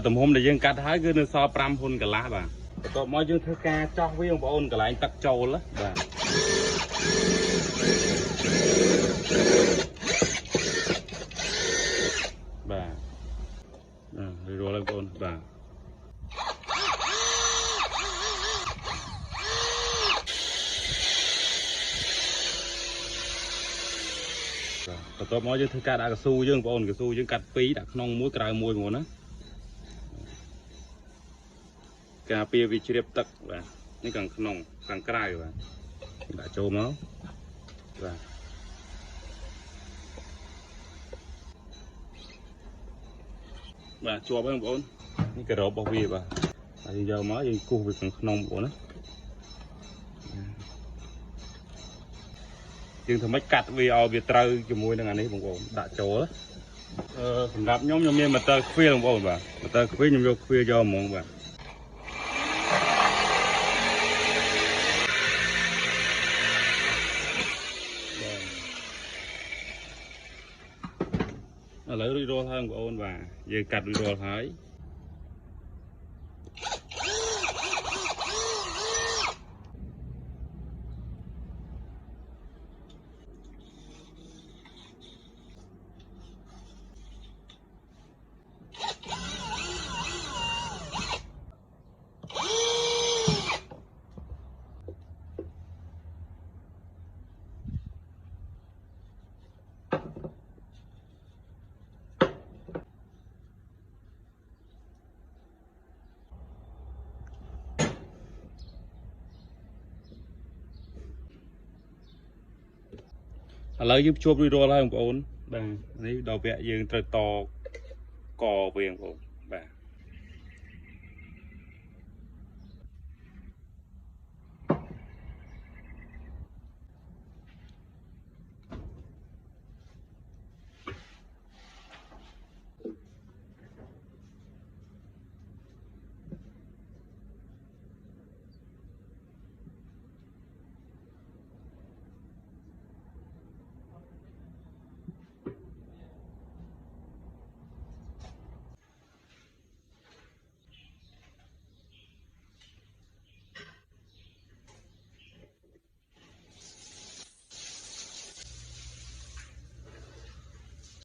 tầm hôm này dân cắt hái cứ nó so pram hôn cả lá bà tụi mọi dân thưa ca cho với ông ôn cả lại tắt trâu lắm bà rồi lên con bà tụi mọi dân thưa ca đã cả su dương ôn cả su dương cắt phí đặt nông muối cài môi một nó cà phê vi chếp tắc và những càng nồng càng cay và đã trâu máu và chua với ông những cái rau bao bì và giờ mới những khu vực càng nồng của nó nhưng thằng mấy cắt video việt trâu cho môi đang ăn đấy bông đã trâu đó gặp nhóm mà ta khuya bông ổn và ta khuya nhóm vô khuya do mong và lấy video thôi của ôn và về cắt video thấy lấy giúp chụp video thôi ông ôn đây đầu vẽ dương trời to cò về ông bà